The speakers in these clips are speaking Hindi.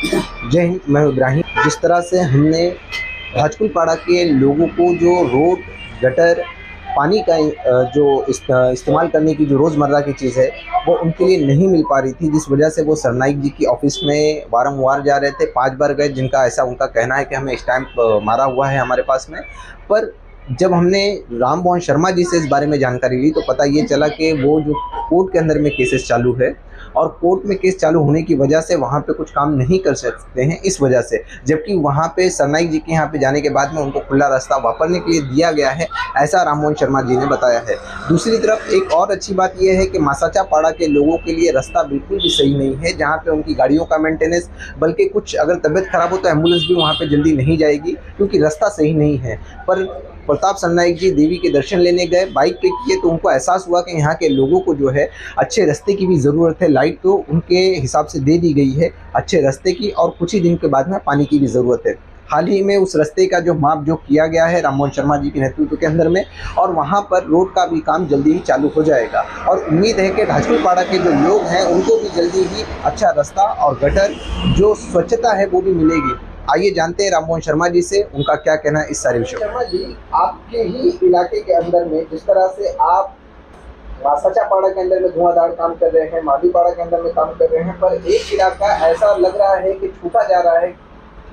जय हिंद। मैं इब्राहिम। जिस तरह से हमने भाजकुलपाड़ा के लोगों को जो रोड, गटर, पानी का जो इस्तेमाल करने की जो रोज़मर्रा की चीज़ है वो उनके लिए नहीं मिल पा रही थी, जिस वजह से वो सरनाइक जी की ऑफ़िस में बारंबार जा रहे थे। 5 बार गए, जिनका ऐसा उनका कहना है कि हमें स्टैम्प मारा हुआ है हमारे पास में। पर जब हमने राम मोहन शर्मा जी से इस बारे में जानकारी ली तो पता ये चला कि वो जो कोर्ट के अंदर में केसेस चालू है और कोर्ट में केस चालू होने की वजह से वहाँ पे कुछ काम नहीं कर सकते हैं, इस वजह से। जबकि वहाँ पे सरनाइक जी के यहाँ पे जाने के बाद में उनको खुला रास्ता वापरने के लिए दिया गया है, ऐसा राम मोहन शर्मा जी ने बताया है। दूसरी तरफ एक और अच्छी बात यह है कि मासाचा पाड़ा के लोगों के लिए रास्ता बिल्कुल भी सही नहीं है, जहाँ पे उनकी गाड़ियों का मेंटेनेंस, बल्कि कुछ अगर तबीयत खराब हो तो एम्बुलेंस भी वहाँ पे जल्दी नहीं जाएगी, क्योंकि रास्ता सही नहीं है। पर प्रताप सरनाइक जी देवी के दर्शन लेने गए, बाइक पे किए, तो उनको एहसास हुआ कि यहाँ के लोगों को जो है अच्छे रास्ते की भी ज़रूरत है। लाइट तो उनके हिसाब से दे दी गई है अच्छे रास्ते की, और कुछ ही दिन के बाद में पानी की भी ज़रूरत है। हाल ही में उस रास्ते का जो माप जो किया गया है राम मोहन शर्मा जी के नेतृत्व के अंदर में, और वहाँ पर रोड का भी काम जल्दी ही चालू हो जाएगा। और उम्मीद है कि भाजकुलपाड़ा के जो लोग हैं उनको भी जल्दी ही अच्छा रास्ता और गटर, जो स्वच्छता है, वो भी मिलेगी। आइए जानते हैं राम मोहन शर्मा जी से उनका क्या कहना है इस सारे विषय। शर्मा जी, आपके ही इलाके के अंदर में जिस तरह से आप मासाचा पाड़ा के अंदर में धुआंधार काम कर रहे हैं, मादी पाड़ा के अंदर में काम कर रहे हैं, पर एक इलाका ऐसा लग रहा है कि छूटा जा रहा है।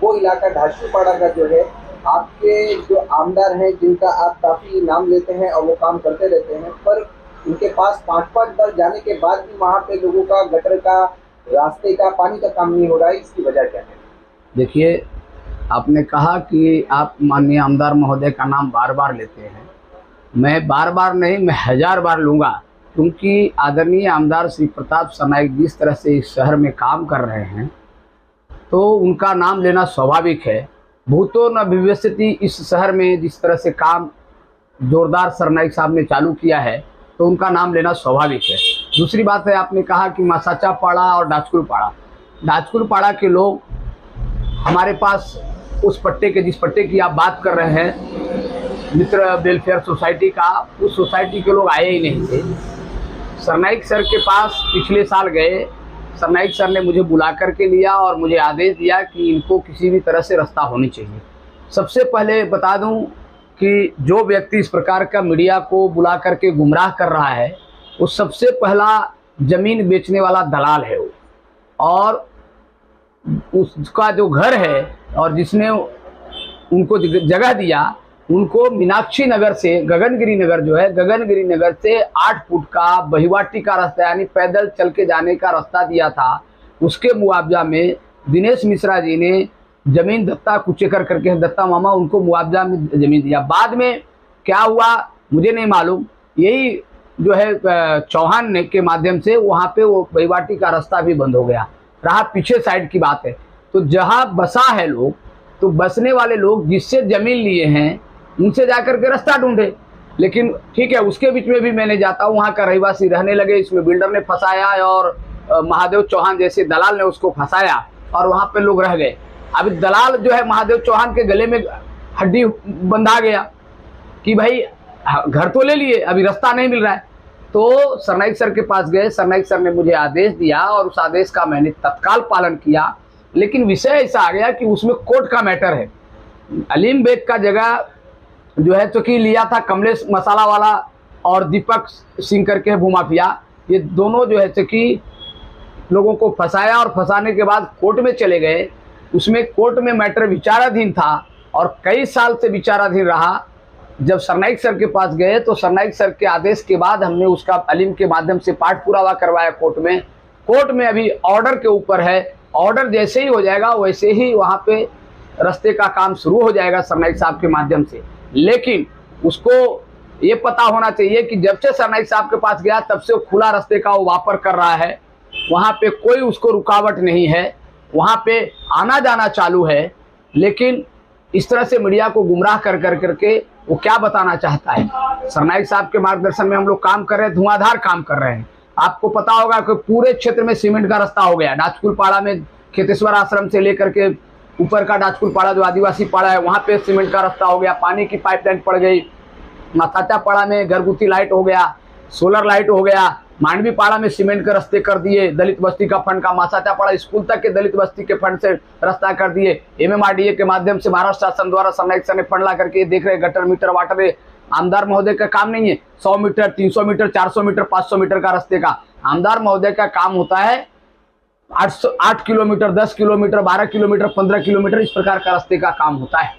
वो इलाका भाजकुलपाड़ा का जो है, आपके जो आमदार हैं जिनका आप काफ़ी नाम लेते हैं और वो काम करते रहते हैं, पर उनके पास 5-5 बार जाने के बाद भी वहाँ पे लोगों का गटर का, रास्ते का, पानी का काम नहीं हो रहा है। इसकी वजह क्या है? देखिए, आपने कहा कि आप माननीय आमदार महोदय का नाम बार बार लेते हैं। मैं बार बार नहीं, मैं 1000 बार लूँगा, क्योंकि आदरणीय आमदार श्री प्रताप सरनाइक जिस तरह से इस शहर में काम कर रहे हैं तो उनका नाम लेना स्वाभाविक है। भूतो न भविष्यति, इस शहर में जिस तरह से काम जोरदार सरनाइक साहब ने चालू किया है तो उनका नाम लेना स्वाभाविक है। दूसरी बात है, आपने कहा कि मासाचा पाड़ा और डाचकुलपाड़ा के लोग हमारे पास उस पट्टे के, जिस पट्टे की आप बात कर रहे हैं, मित्र वेलफेयर सोसाइटी का, उस सोसाइटी के लोग आए ही नहीं थे। सरनाइक सर के पास पिछले साल गए, सरनाइक सर ने मुझे बुला कर के लिया और मुझे आदेश दिया कि इनको किसी भी तरह से रास्ता होनी चाहिए। सबसे पहले बता दूं कि जो व्यक्ति इस प्रकार का मीडिया को बुला कर के गुमराह कर रहा है, वो सबसे पहला ज़मीन बेचने वाला दलाल है वो, और उसका जो घर है और जिसने उनको जगह दिया, उनको मीनाक्षी नगर से गगनगिरी नगर जो है, गगनगिरी नगर से 8 फुट का बहिवाटी का रास्ता, यानी पैदल चल के जाने का रास्ता दिया था। उसके मुआवजा में दिनेश मिश्रा जी ने जमीन, दत्ता कुचेकर करके दत्ता मामा, उनको मुआवजा में जमीन दिया। बाद में क्या हुआ मुझे नहीं मालूम, यही जो है चौहान ने के माध्यम से वहाँ पे वो बहिवाटी का रास्ता भी बंद हो गया। रहा पीछे साइड की बात है, तो जहाँ बसा है लोग, तो बसने वाले लोग जिससे जमीन लिए हैं उनसे जाकर के रास्ता ढूंढे। लेकिन ठीक है, उसके बीच में भी मैंने जाता हूँ, वहाँ का रहवासी रहने लगे, इसमें बिल्डर ने फंसाया और महादेव चौहान जैसे दलाल ने उसको फंसाया और वहाँ पे लोग रह गए। अभी दलाल जो है महादेव चौहान के गले में हड्डी बंधा गया कि भाई घर तो ले लिए, अभी रास्ता नहीं मिल रहा है। तो सरनाइक सर के पास गए, सरनाइक सर ने मुझे आदेश दिया और उस आदेश का मैंने तत्काल पालन किया। लेकिन विषय ऐसा आ गया कि उसमें कोर्ट का मैटर है। अलीम बेग का जगह जो है चूँकि लिया था कमलेश मसाला वाला और दीपक सिंह करके भूमाफिया, ये दोनों जो है चूँकि लोगों को फंसाया और फंसाने के बाद कोर्ट में चले गए। उसमें कोर्ट में मैटर विचाराधीन था और कई साल से विचाराधीन रहा। जब सरनाइक सर के पास गए तो सरनाइक सर के आदेश के बाद हमने उसका अलीम के माध्यम से पाठ पुरावा करवाया कोर्ट में। कोर्ट में अभी ऑर्डर के ऊपर है, ऑर्डर जैसे ही हो जाएगा वैसे ही वहाँ पे रास्ते का काम शुरू हो जाएगा सरनाइक साहब के माध्यम से। लेकिन उसको ये पता होना चाहिए कि जब से सरनाइक साहब के पास गया तब से खुला रास्ते का वो वापर कर रहा है, वहाँ पे कोई उसको रुकावट नहीं है, वहाँ पे आना जाना चालू है। लेकिन इस तरह से मीडिया को गुमराह कर करके वो क्या बताना चाहता है। सरनाइक साहब के मार्गदर्शन में हम लोग काम कर रहे हैं, धुआंधार काम कर रहे हैं। आपको पता होगा कि पूरे क्षेत्र में सीमेंट का रास्ता हो गया। डाचकुलपाड़ा में खेतेश्वर आश्रम से लेकर के ऊपर का डाचकुलपाड़ा जो आदिवासी पाड़ा है वहाँ पे सीमेंट का रास्ता हो गया, पानी की पाइपलाइन पड़ गई। मासाचा पाड़ा में घरगुती लाइट हो गया, सोलर लाइट हो गया, मांडवी पाड़ा में सीमेंट के रास्ते कर दिए, दलित बस्ती का फंड का, मासाचा पाड़ा स्कूल तक के दलित बस्ती के फंड से रास्ता कर दिए। MMRDA के माध्यम से महाराष्ट्र शासन द्वारा सरनाईक सर ने फंड ला करके देख रहे गटर मीटर वाटर। आमदार महोदय का काम नहीं है 100 मीटर 300 मीटर 400 मीटर 500 मीटर का रास्ते का। आमदार महोदय का काम होता है 8 किलोमीटर 10 किलोमीटर 12 किलोमीटर 15 किलोमीटर इस प्रकार का रास्ते का काम होता है।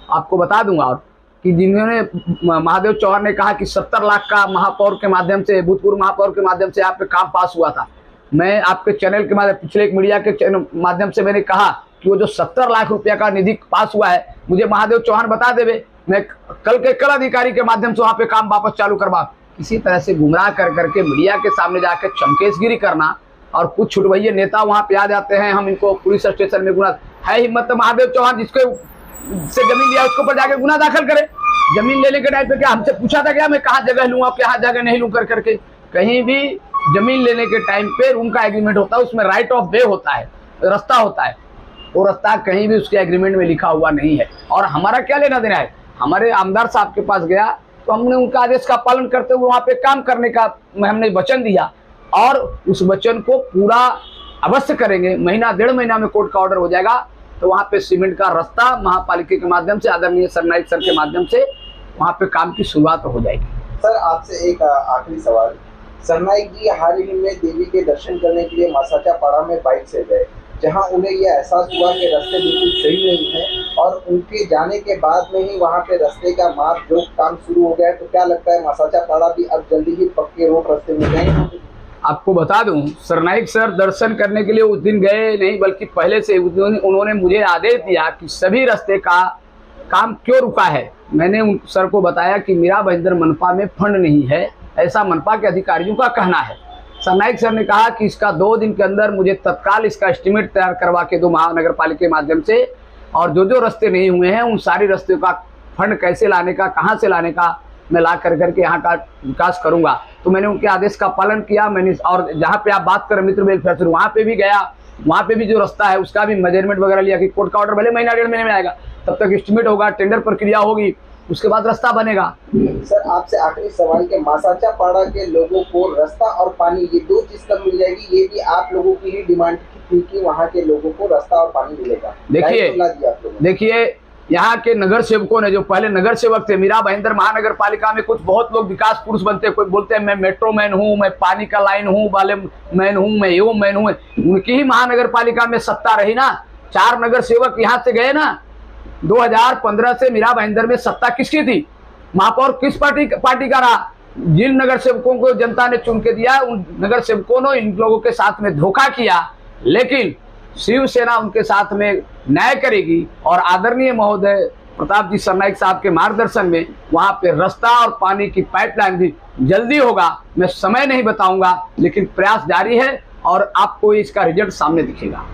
आपको बता दूंगा और कि जिन्होंने महादेव चौहान ने कहा कि 70 लाख का महापौर के माध्यम से, भूतपूर्व महापौर के माध्यम से आप पे काम पास हुआ था। मैं आपके चैनल के माध्यम, पिछले एक मीडिया के माध्यम से मैंने कहा कि वो जो 70 लाख रुपया का निधि पास हुआ है, मुझे महादेव चौहान बता देवे, मैं कल के कल अधिकारी के माध्यम से वहां पे काम वापस चालू करवा। इसी तरह से गुमराह कर करके मीडिया के सामने जाकर चमकेशगिरी करना, और कुछ छुटभैये नेता वहां पे आ जाते हैं, हम इनको पुलिस स्टेशन में गुना है हिम्मत तो महादेव चौहान जिसके से जमीन लिया उसके ऊपर जाके गुना दाखिल करे। जमीन लेने के टाइम पे क्या हमसे पूछा था क्या मैं कहाँ जगह लूंगा क्या जगह नहीं लूं कर करके। कहीं भी जमीन लेने के टाइम पे रूम का एग्रीमेंट होता है, उसमें राइट ऑफ वे होता है, रास्ता होता है, वो रास्ता कहीं भी उसके एग्रीमेंट में लिखा हुआ नहीं है। और हमारा क्या लेना देना है, हमारे आमदार साहब के पास गया तो हमने उनका आदेश का पालन करते हुए वहां पे काम करने का हमने वचन दिया, और उस वचन को पूरा अवश्य करेंगे। महीना 1.5 महीना में कोर्ट का ऑर्डर हो जाएगा, तो वहां पे सीमेंट का रास्ता महापालिका के माध्यम से, आदरणीय सरनाईक सर के माध्यम से वहां पे काम की शुरुआत हो जाएगी। सर आपसे एक आखिरी सवाल, सरनाईक जी हाल ही में देवी के दर्शन करने के लिए मासाचा पाड़ा में बाइक से गए, जहां उन्हें यह एहसास हुआ कि रास्ते बिल्कुल सही नहीं है, और उनके जाने के बाद में ही वहां पे रास्ते का माप जो काम शुरू हो गया है। तो क्या लगता है मासाचा पाड़ा भी अब जल्दी ही पक्के रोड रास्ते में जाएंगे? आपको बता दूं, सरनाईक सर दर्शन करने के लिए उस दिन गए नहीं, बल्कि पहले से उन्होंने मुझे आदेश दिया कि सभी रास्ते का काम क्यों रुका है। मैंने उन सर को बताया कि मीरा भाईंदर मनपा में फंड नहीं है, ऐसा मनपा के अधिकारियों का कहना है। सरनाईक सर ने कहा कि इसका 2 दिन के अंदर मुझे तत्काल इसका एस्टिमेट तैयार करवा के दो महानगर पालिका के माध्यम से, और जो जो रास्ते नहीं हुए हैं उन सारी रास्ते का फंड कैसे लाने का, कहाँ से लाने का मैं ला कर करके यहाँ का विकास करूंगा। तो मैंने उनके आदेश का पालन किया। मैंने और जहाँ पे आप बात करें मित्र वेलफेयर से, वहाँ पे भी गया, वहाँ पे भी जो रास्ता है उसका भी मेजरमेंट वगैरह लिया कि कोर्ट का ऑर्डर भले महीना 1.5 महीने में आएगा, तब तक एस्टिमेट होगा, टेंडर प्रक्रिया होगी, उसके बाद रास्ता बनेगा। सर आपसे आखिरी सवाल के मासाचा पाड़ा के लोगों को रास्ता और पानी ये 2 चीज कब मिल जाएगी? ये भी आप लोगों की ही डिमांड थी कि वहाँ के लोगों को रास्ता और पानी मिलेगा। देखिए यहाँ के नगर सेवकों ने, जो पहले नगर सेवक थे, मीरा भाईंदर महानगर पालिका में कुछ बहुत लोग विकास पुरुष बनते, कोई बोलते हैं मैं मेट्रो मैन हूँ, मैं पानी का लाइन हूँ वाले मैन हूँ, मैं यो मैन हूँ। उनकी ही महानगर पालिका में सत्ता रही ना, 4 नगर सेवक यहाँ से गए ना। 2015 से मीरा भाईंदर में सत्ता किसकी थी, महापौर किस पार्टी का रहा? जिन नगर सेवकों को जनता ने चुन के दिया, उन नगर सेवकों ने इन लोगों के साथ में धोखा किया, लेकिन शिवसेना उनके साथ में न्याय करेगी। और आदरणीय महोदय प्रताप जी सरनाईक साहब के मार्गदर्शन में वहां पे रास्ता और पानी की पाइपलाइन भी जल्दी होगा। मैं समय नहीं बताऊंगा, लेकिन प्रयास जारी है और आपको इसका रिजल्ट सामने दिखेगा।